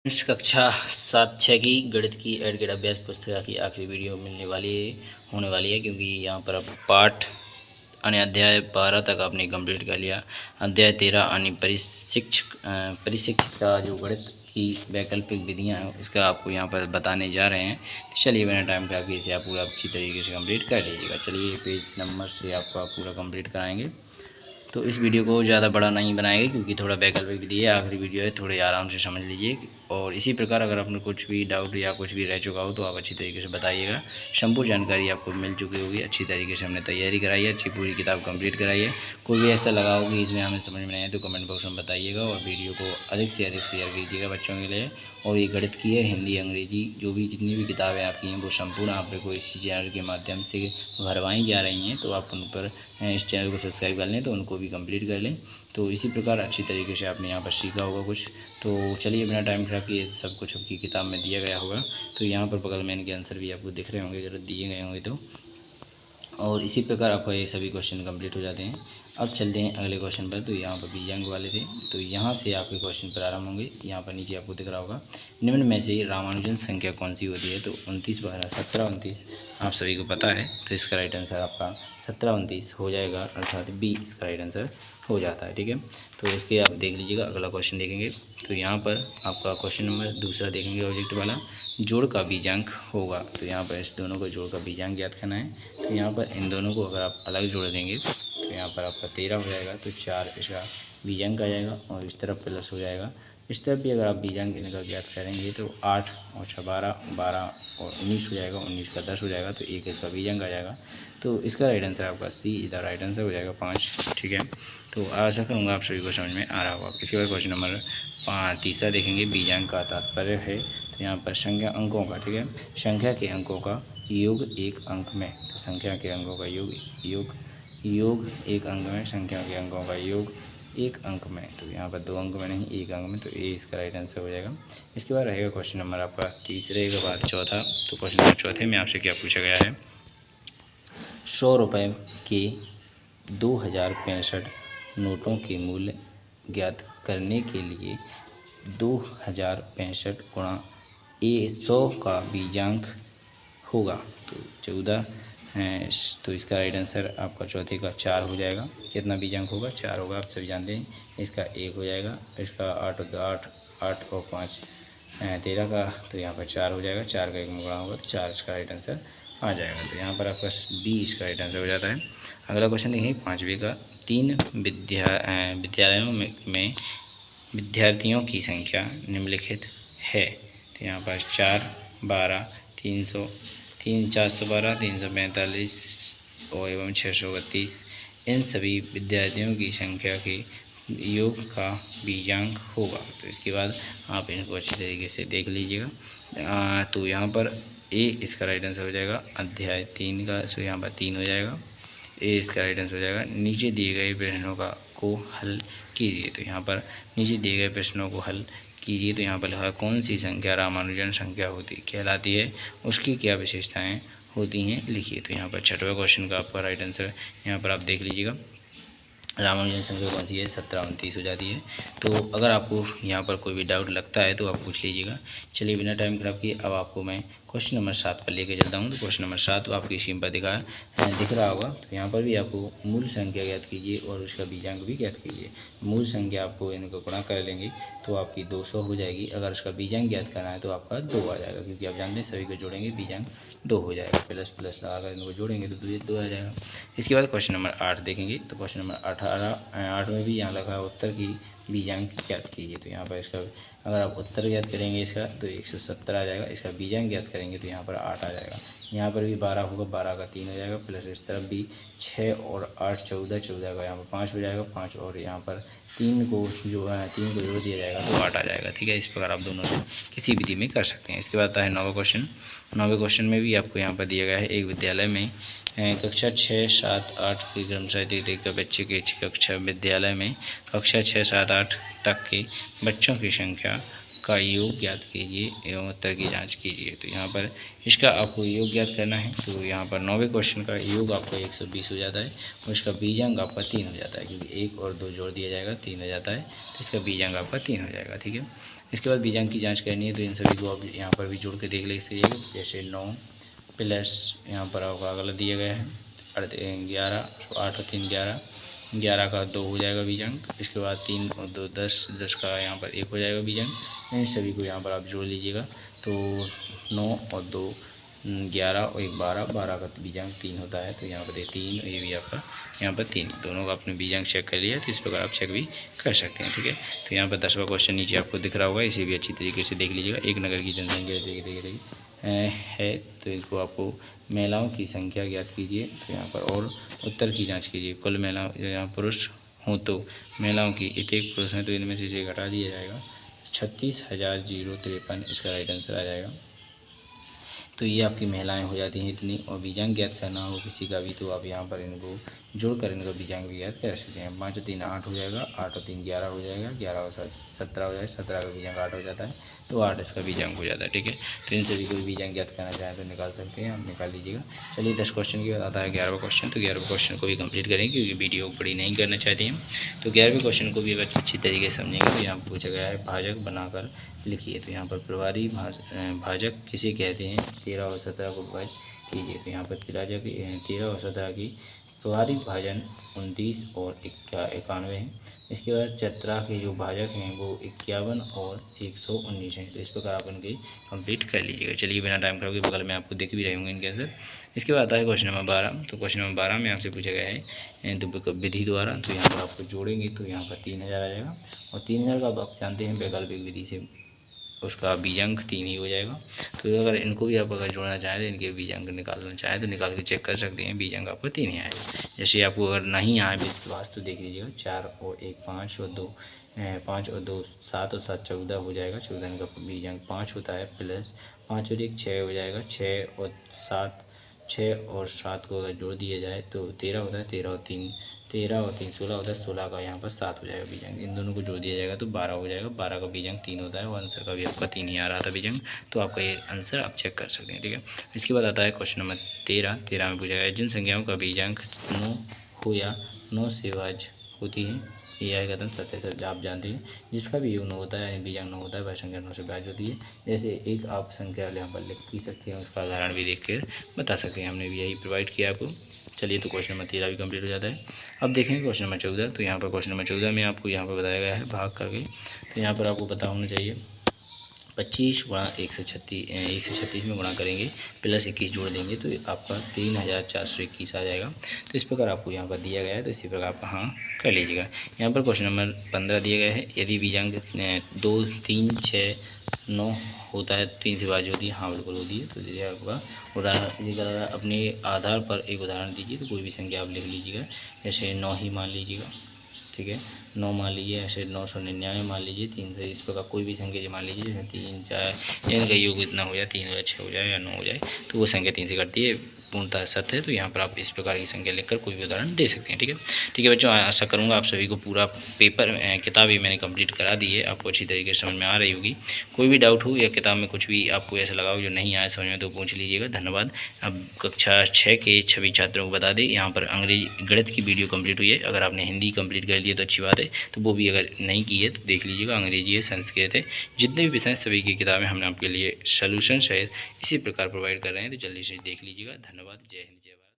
इस कक्षा 7-6 की गणित की एड गेड अभ्यास पुस्तिका की आखिरी वीडियो होने वाली है, क्योंकि यहाँ पर अब पाठ अध्याय 12 तक आपने कंप्लीट कर लिया। अध्याय 13 यानी परिशिक्षक का जो गणित की वैकल्पिक विधियाँ हैं इसका आपको यहाँ पर बताने जा रहे हैं। तो चलिए बिना टाइम खराब किए इसे आप पूरा अच्छी तरीके से कंप्लीट कर लीजिएगा। चलिए पेज नंबर से आपको पूरा कंप्लीट कराएंगे। तो इस वीडियो को ज़्यादा बड़ा नहीं बनाएंगे, क्योंकि थोड़ा वैकल्पिक विधि है, आखिरी वीडियो है, थोड़े आराम से समझ लीजिए। और इसी प्रकार अगर आपने कुछ भी डाउट या कुछ भी रह चुका हो तो आप अच्छी तरीके से बताइएगा। संपूर्ण जानकारी आपको मिल चुकी होगी, अच्छी तरीके से हमने तैयारी कराई है, अच्छी पूरी किताब कंप्लीट कराई है। कोई भी ऐसा लगा हो कि इसमें हमें समझ में नहीं आए तो कमेंट बॉक्स में बताइएगा, और वीडियो को अधिक से अधिक शेयर कीजिएगा बच्चों के लिए। और ये गणित की है, हिंदी अंग्रेजी जो भी जितनी भी किताबें आपकी हैं वो संपूर्ण आपको इसी चैनल के माध्यम से भरवाई जा रही हैं। तो आप उन पर इस चैनल को सब्सक्राइब कर लें तो उनको भी कंप्लीट कर लें। तो इसी प्रकार अच्छी तरीके से आपने यहाँ पर सीखा होगा कुछ। तो चलिए बिना टाइम खराब किए सब कुछ आपकी किताब में दिया गया होगा। तो यहाँ पर बगल में इनके आंसर भी आपको दिख रहे होंगे, अगर दिए गए होंगे तो। और इसी प्रकार आपका ये सभी क्वेश्चन कंप्लीट हो जाते हैं। अब चलते हैं अगले क्वेश्चन पर। तो यहाँ पर बीजांग वाले थे, तो यहाँ से आपके क्वेश्चन प्रारंभ होंगे। यहाँ पर नीचे आपको दिख रहा होगा, निम्न में से रामानुजन संख्या कौन सी होती है। तो 29, 12, 17, 29 आप सभी को पता है। तो इसका राइट आंसर आपका 17, 29 हो जाएगा, अर्थात बी इसका राइट आंसर हो जाता है। ठीक है, तो इसके आप देख लीजिएगा। अगला क्वेश्चन देखेंगे तो यहाँ पर आपका क्वेश्चन नंबर दूसरा देखेंगे, ऑब्जेक्ट वाला, जोड़ का बीजांक होगा। तो यहाँ पर इस दोनों को जोड़ का बीजांक ज्ञात करना है। तो यहाँ पर इन दोनों को अगर आप अलग जोड़ देंगे तो यहाँ पर आपका 13 हो जाएगा, तो 4 इसका बीजांक आ जाएगा, और इस तरफ प्लस हो जाएगा। इस तरफ भी अगर आप बीजांक इनका ज्ञात करेंगे तो 8 और 6 12, 12 और 19 हो जाएगा, 19 का 10 हो जाएगा, तो 1 इसका बीजांक आ जाएगा। तो इसका राइट आंसर आपका सी इधर राइट आंसर हो जाएगा 5। ठीक है, तो आशा करूँगा आप सभी को समझ में आ रहा होगा। इसके बाद क्वेश्चन नंबर तीसरा देखेंगे, बीजांक का तात्पर्य है। तो यहाँ पर संख्या अंकों का, ठीक है, संख्या के अंकों का योग एक अंक में। तो संख्या के अंकों का योग एक अंक में, संख्या के अंकों का योग एक अंक में। तो यहाँ पर 2 अंक में नहीं, 1 अंक में, तो ए इसका राइट आंसर हो जाएगा। इसके बाद रहेगा क्वेश्चन नंबर आपका तीसरे के बाद चौथा। तो क्वेश्चन नंबर चौथे में आपसे क्या पूछा गया है, 100 रुपये के 2065 नोटों के मूल्य ज्ञात करने के लिए 2065 गुणा 100 का बीजांक होगा। तो 14 है, तो इसका राइट आंसर आपका चौथे का 4 हो जाएगा। कितना बीजांक होगा, 4 होगा, आप सभी जानते हैं। इसका 1 हो जाएगा, इसका 8 और 5 13 का, तो यहाँ पर 4 हो जाएगा, 4 का 1 में गुणा होगा तो 4 इसका राइट आंसर आ जाएगा। तो यहाँ पर आपका बी इसका राइट आंसर हो जाता है। अगला क्वेश्चन देखिए पाँचवें का, 3 विद्यालयों में विद्यार्थियों की संख्या निम्नलिखित है। तो यहाँ पर 4, 12, 300, 412, 345 और एवं 632 इन सभी विद्यार्थियों की संख्या के योग का बीजांक होगा। तो इसके बाद आप इनको अच्छी तरीके से देख लीजिएगा। तो यहाँ पर ए इसका राइट आंसर हो जाएगा, अध्याय 3 का, सो यहाँ पर 3 हो जाएगा, ए इसका राइट आंसर हो जाएगा। नीचे दिए गए प्रश्नों को हल कीजिए। तो यहाँ पर नीचे दिए गए प्रश्नों को हल कीजिए। तो यहाँ पर लिखा, कौन सी संख्या रामानुजन संख्या कहलाती है, उसकी क्या विशेषताएं होती हैं, लिखिए। तो यहाँ पर छठवां क्वेश्चन का आपका राइट आंसर यहाँ पर आप देख लीजिएगा, रामानुजन संख्या कौन सी है, 17, 29 हो जाती है। तो अगर आपको यहाँ पर कोई भी डाउट लगता है तो आप पूछ लीजिएगा। चलिए बिना टाइम खराब किए अब आपको मैं क्वेश्चन नंबर 7 पर लेके चलता हूँ। तो क्वेश्चन नंबर 7 आपकी स्क्रीन पर दिख रहा होगा। तो यहाँ पर भी आपको मूल संख्या ज्ञात कीजिए और उसका बीजांक भी ज्ञात कीजिए। मूल संख्या आपको इनको गुणा कर लेंगे तो आपकी 200 हो जाएगी। अगर उसका बीजांक ज्ञात करना है तो आपका 2 आ जाएगा, क्योंकि आप जानते हैं सभी को जोड़ेंगे बीजांक 2 हो जाएगा। प्लस प्लस लगाकर इनको जोड़ेंगे तो 2 आ जाएगा। इसके बाद क्वेश्चन नंबर 8 देखेंगे। तो क्वेश्चन नंबर 8 में भी यहाँ लगा है, उत्तर की बीजांक ज्ञात कीजिए। तो यहाँ पर इसका अगर आप उत्तर ज्ञात करेंगे इसका तो 170 आ जाएगा, इसका बीजांक ज्ञात करेंगे तो यहाँ पर 8 आ जाएगा। यहाँ पर भी 12 होगा, 12 का 3 हो जाएगा, प्लस इस तरफ भी 6 और 8 14, 14 का यहाँ पर 5 हो जाएगा, 5 और यहाँ पर 3 को जोड़ दिया जाएगा तो 8 आ जाएगा। ठीक है, इस प्रकार आप दोनों से किसी विधि में कर सकते हैं। इसके बाद आता है 9वां क्वेश्चन। 9वें क्वेश्चन में भी आपको यहाँ पर दिया गया है, एक विद्यालय में कक्षा 6, 7, 8 की कर्मचारी का बच्चे के कक्षा विद्यालय में कक्षा 6, 7, 8 तक के बच्चों की संख्या का योग ज्ञात कीजिए एवं उत्तर की जांच कीजिए। तो यहाँ पर इसका आपको योग ज्ञात करना है। तो यहाँ पर 9वें क्वेश्चन का योग आपका 120 हो जाता है और इसका बीजांक आपका 3 हो जाता है, क्योंकि 1 और 2 जोड़ दिया जाएगा 3 हो जाता है, तो इसका बीजांक आपका 3 हो जाएगा। ठीक है, इसके बाद बीजांक की जाँच करनी है, तो इन सभी को आप यहाँ पर भी जोड़ के देख लीजिएगा। जैसे 9 प्लस यहाँ पर आपका अगला दिया गया है 11, 8 और 3 11, 11 का 2 हो जाएगा बीजांक। इसके बाद 3 और 2 10, 10 का यहाँ पर 1 हो जाएगा बीजांक। इन सभी को यहाँ पर आप जोड़ लीजिएगा। तो 9 और 2 11 और 1 12, 12 का बीजांक 3 होता है। तो यहाँ पर 3 और ये भी आपका यहाँ पर 3, दोनों का आपने बीजांक चेक कर लिया। तो इस प्रकार आप चेक भी कर सकते हैं। ठीक है, तो यहाँ पर 10वां क्वेश्चन नीचे आपको दिख रहा होगा, इसे भी अच्छी तरीके से देख लीजिएगा। एक नगर की जनसंख्या है, तो इसको आपको महिलाओं की संख्या ज्ञात कीजिए। तो यहाँ पर और उत्तर की जांच कीजिए। कुल महिला यहाँ पुरुष हों तो महिलाओं की एक पुरुष हैं, तो इनमें से इसे घटा दिया जाएगा। 36,053 इसका राइट आंसर आ जाएगा। तो ये आपकी महिलाएं हो जाती हैं इतनी। और बीजांक ज्ञात करना हो किसी का भी, तो आप यहाँ पर इनको जोड़कर इनका बीजांक भी ज्ञात कर सकते हैं। 5 और 3 8 हो जाएगा, 8 और 3 11 हो जाएगा, 11 और 7 17 हो जाएगा, 17 का बीजांक 8 हो जाता है, तो 8 इसका बीजांक हो जाता है। ठीक है, तो इन सभी को बीजांक ज्ञात करना चाहें तो निकाल सकते हैं, आप निकाल लीजिएगा। चलिए 10 क्वेश्चन के बाद आता है 11वां क्वेश्चन। तो 11वें क्वेश्चन को भी कंप्लीट करेंगे, क्योंकि वीडियो बड़ी नहीं करना चाहते हैं। तो 11वें क्वेश्चन को भी अगर अच्छी तरीके से समझेंगे, तो यहाँ पूछा गया है भाजक बनाकर लिखिए। तो यहाँ पर प्रभारी भाजक किसे कहते हैं? 13 और 17 को भाज कीजिए। तो यहाँ पर 13 और 17 की प्रभारी भाजन 29 और 91 है। इसके बाद चतरा के जो भाजक हैं वो 51 और 119 हैं। तो इस प्रकार आप इनकी कंप्लीट कर लीजिएगा। चलिए बिना टाइम खराब के बगल में आपको दिख भी रहे होंगे इनके आंसर। इसके बाद आता है क्वेश्चन नंबर 12। तो क्वेश्चन नंबर 12 में आपसे पूछा गया है विधि द्वारा। तो यहाँ पर आपको जोड़ेंगे तो यहाँ पर 3000 आ जाएगा, और 3000 का आप जानते हैं वैकल्पिक विधि से उसका बीजांक 3 ही हो जाएगा। तो अगर इनको भी आप अगर जोड़ना चाहें तो इनके बीजांक निकालना चाहें तो निकाल के चेक कर सकते हैं, बीजांक आपको 3 ही आएगा। जैसे आपको अगर नहीं आए विश्वास तो देख लीजिएगा, 4 और 1 5 और 2 5 और 2 7 और 7 14 हो जाएगा। 14 का बीजांक 5 होता है, प्लस 5 और 1 6 हो जाएगा। 6 और 7 को अगर जोड़ दिया जाए तो 13 होता है। 13 और 3 16 होता है। 16 का यहाँ पर 7 हो जाएगा बीजांक। इन दोनों को जोड़ दिया जाएगा तो 12 हो जाएगा। 12 का बीजांक 3 होता है, और आंसर का भी आपका 3 ही आ रहा था बीजांक। तो आपका ये आंसर आप चेक कर सकते हैं। ठीक है, इसके बाद आता है क्वेश्चन नंबर 13 में पूछा गया है जिन संख्याओं का बीजांक 9 हो या 9 से भाज्य होती है, ये आएगा तो सत्य आप जानते हैं। जिसका भी योग 9 होता है, बीजांक 9 होता है, वह संख्या 9 से भाज्य होती है। जैसे एक आप संख्या यहाँ पर लिख भी सकते हैं, उसका उदाहरण भी देख कर बता सकते हैं। हमने भी यही प्रोवाइड किया आपको। चलिए, तो क्वेश्चन नंबर 13 भी कंप्लीट हो जाता है। अब देखेंगे क्वेश्चन नंबर 14। तो यहाँ पर क्वेश्चन नंबर 14 में आपको यहाँ पर बताया गया है भाग करके। तो यहाँ पर आपको पता होना चाहिए 25 गुणा 136 में गुणा करेंगे, प्लस 21 जोड़ देंगे तो आपका 3421 आ जाएगा। तो इस प्रकार आपको यहाँ पर दिया गया है, तो इसी प्रकार आप हाँ कर लीजिएगा। यहाँ पर क्वेश्चन नंबर 15 दिया गया है, यदि बीजांक 2 3 6 9 होता है, 3 से भाज्य होती है, हाँ बिल्कुल होती है। तो जैसे आपका उदाहरण अपने आधार पर एक उदाहरण दीजिए, तो कोई भी संख्या आप लिख लीजिएगा। जैसे 9 ही मान लीजिएगा, ठीक है, 9 मान लीजिए। ऐसे 999 मान लीजिए। 3 से इस प्रकार कोई भी संख्या जो मान लीजिए, जैसे 3 4 इनका योग इतना हो जाए, 3 हो जाए, 6 हो जाए या 9 हो जाए, तो वो संख्या 3 से कटती है, पूर्णतः सत्य है। तो यहाँ पर आप इस प्रकार की संख्या लिखकर कोई भी उदाहरण दे सकते हैं। ठीक है बच्चों, आशा करूँगा आप सभी को पूरा पेपर किताब ही मैंने कंप्लीट करा दी है, आपको अच्छी तरीके से समझ में आ रही होगी। कोई भी डाउट हो या किताब में कुछ भी आपको ऐसा लगा हो जो नहीं आया समझ में, तो पूछ लीजिएगा। धन्यवाद। अब कक्षा 6 के सभी छात्रों को बता दें, यहाँ पर अंग्रेजी गणित की वीडियो कंप्लीट हुई है। अगर आपने हिंदी कंप्लीट कर ली है तो अच्छी बात है, तो वो भी अगर नहीं की है तो देख लीजिएगा। अंग्रेजी है, संस्कृत है, जितने भी विषय सभी की किताबें हमने आपके लिए सोल्यूशन सहित इसी प्रकार प्रोवाइड कर रहे हैं, तो जल्दी से देख लीजिएगा। धन्यवाद। जय हिंद, जय भारत।